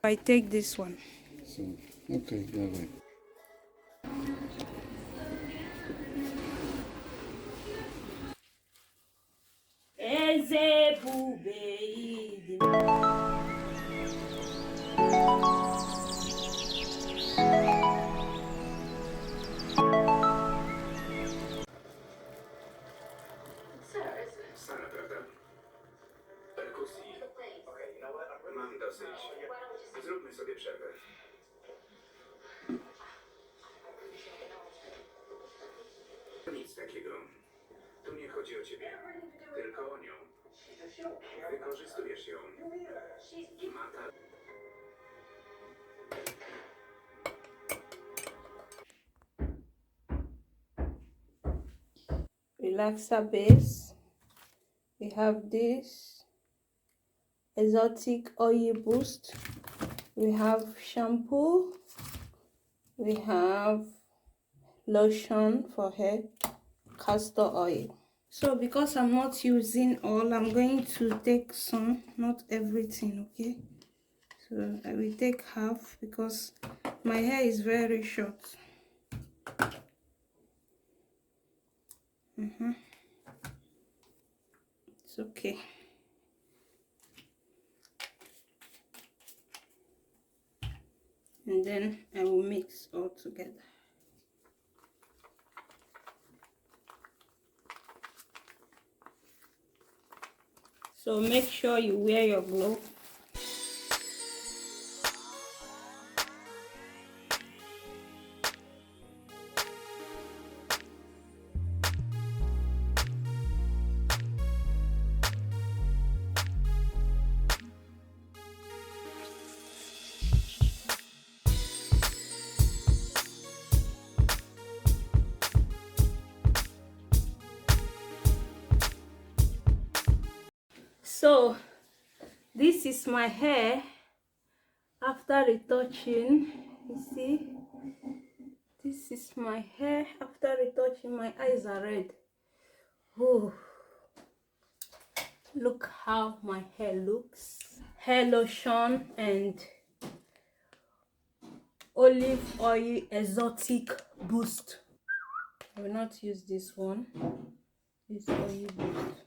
I take this one. So, okay, dawaj. Sana, prawda? Perkusji. Mam dosyć. Zróbmy sobie przerwę. Nic takiego. Tu nie chodzi o ciebie, tylko o nią. Wykorzystujesz ją. Mata. Relaxer base. We have this exotic oil boost. We have shampoo. We have lotion for hair, castor oil. So because I'm not using all, I'm going to take some, not everything, okay? So I will take half because my hair is very short. It's okay. And then I will mix all together. So make sure you wear your glove. So this is my hair after retouching. You see, this is my hair after retouching. My eyes are red. Oh, look how my hair looks. Hair lotion and olive oil exotic boost. I will not use this one. This oil boost.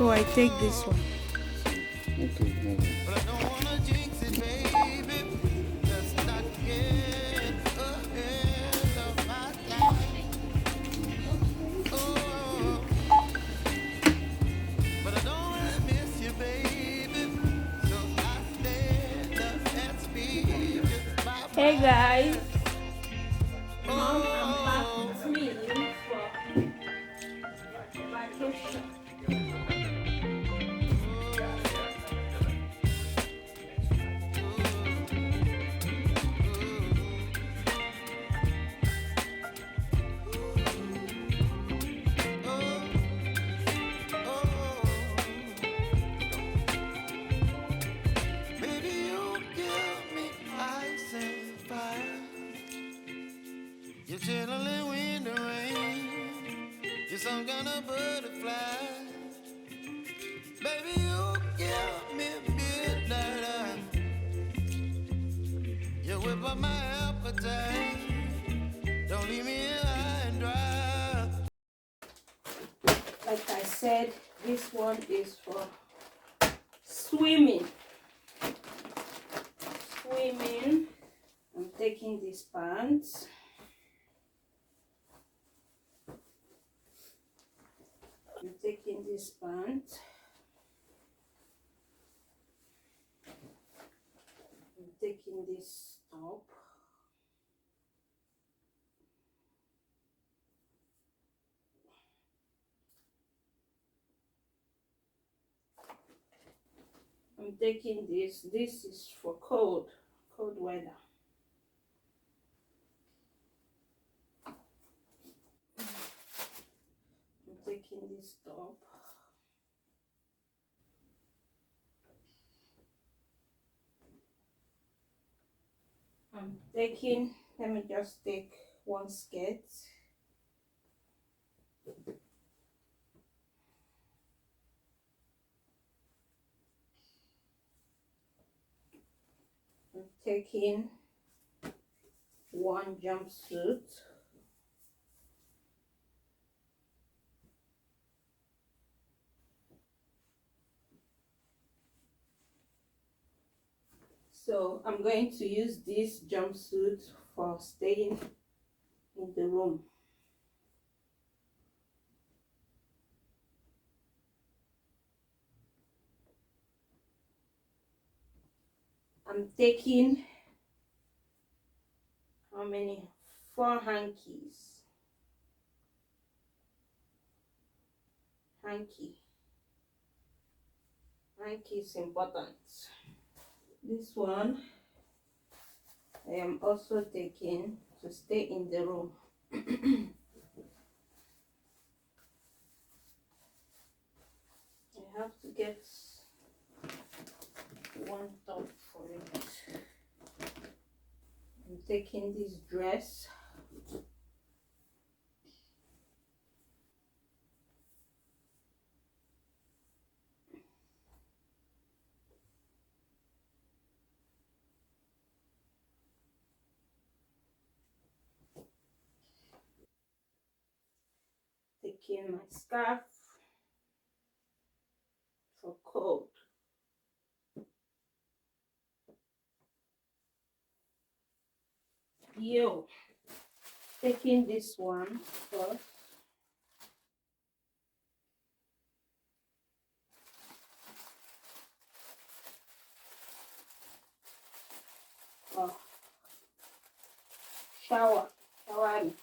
So I take this one. Okay, dawaj. Hey guys, Mom, I'm back with me for vacation. baby, you give me midnight. You whip up my appetite. Don't leave me high and dry. Like I said, this one is for swimming. Swimming. I'm taking these pants. I'm taking this pants. I'm taking this top. I'm taking this. This is for cold weather. I'm taking this top. I'm taking, let me just take one skirt. I'm taking one jumpsuit. So I'm going to use this jumpsuit for staying in the room. I'm taking how many? 4 hankies. Hanky is important. This one I am also taking to stay in the room. I have to get one top for it. I'm taking this dress. Taking my scarf for cold. Yo, taking this one first. Oh, shower routine.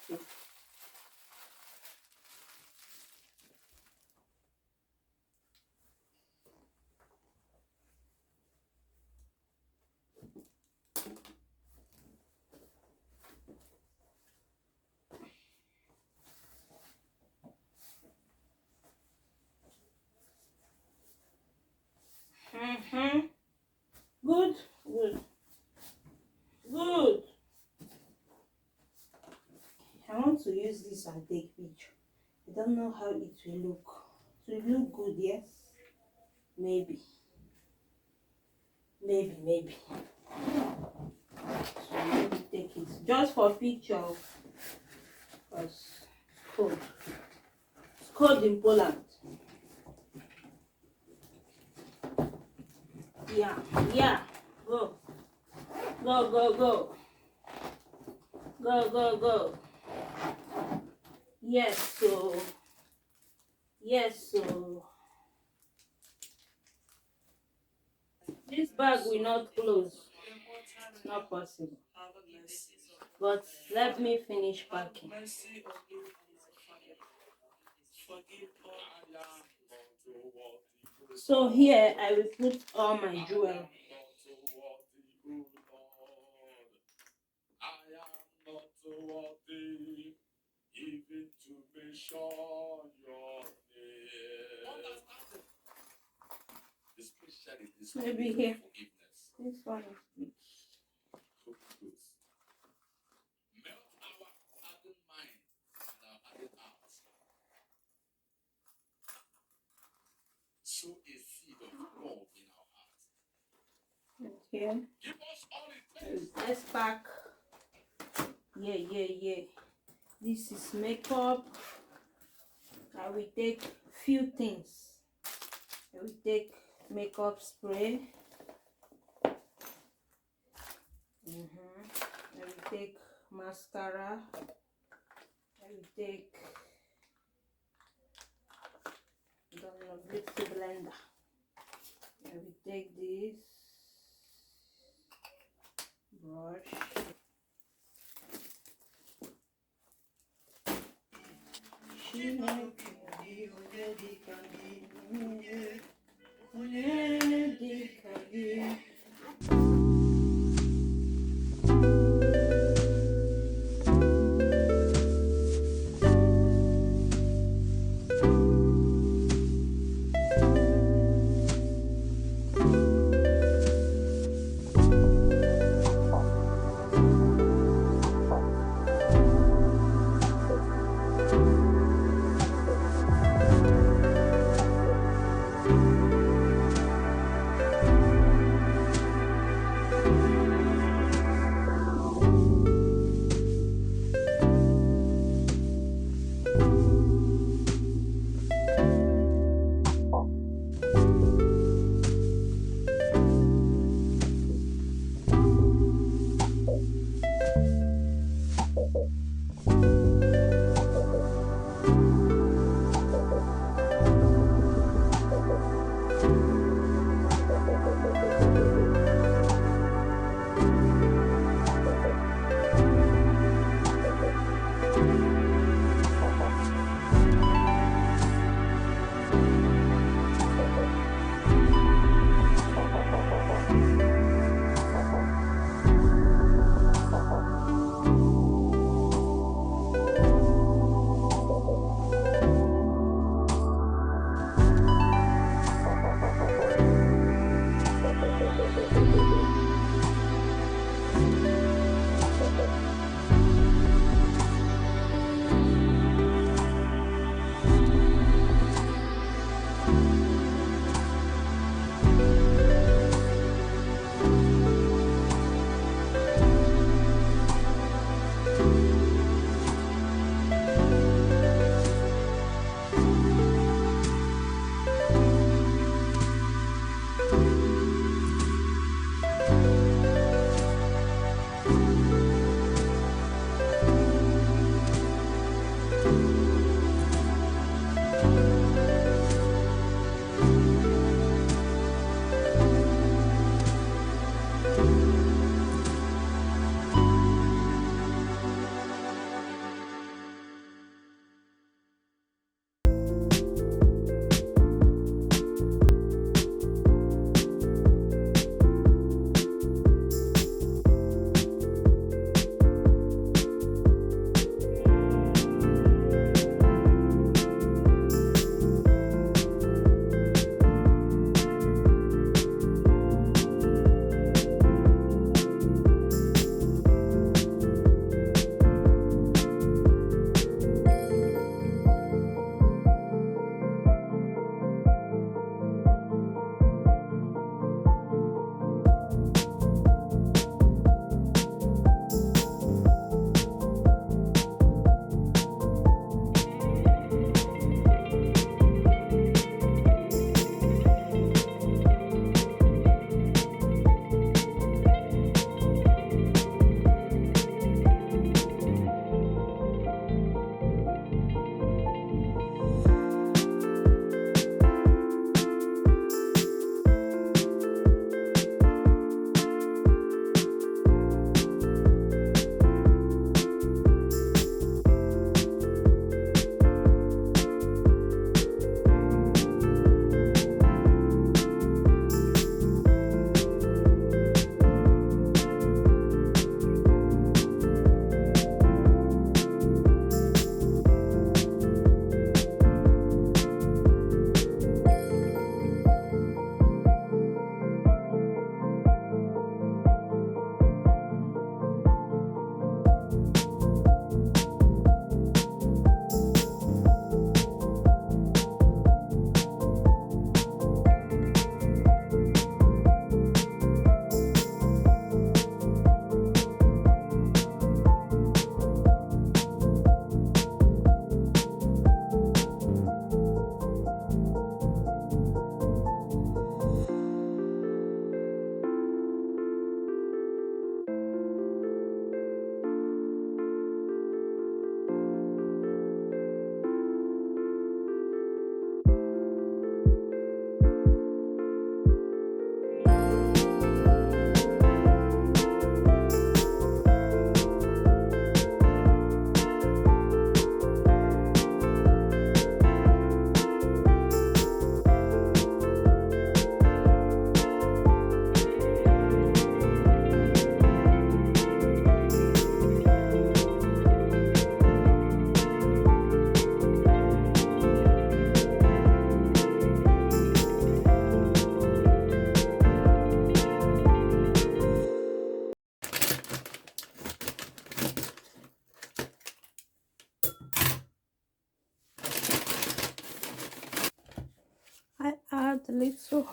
Good, good, good. I want to use this and take picture. I don't know how it will look. It will look good, yes? Maybe. Maybe. So let me take it just for picture. Because it's cold. It's cold in Poland. Yeah. Go. Go. Go. Yes, so this bag will not close. It's not possible. But let me finish packing. So here I will put all my jewelry. Maybe here. This one is big. here. Let's pack. Yeah. This is makeup. I will take few things. I will take makeup spray. I will take mascara. I will take beauty blender. I will take this brush.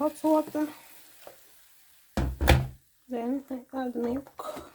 hot water. Then I add milk.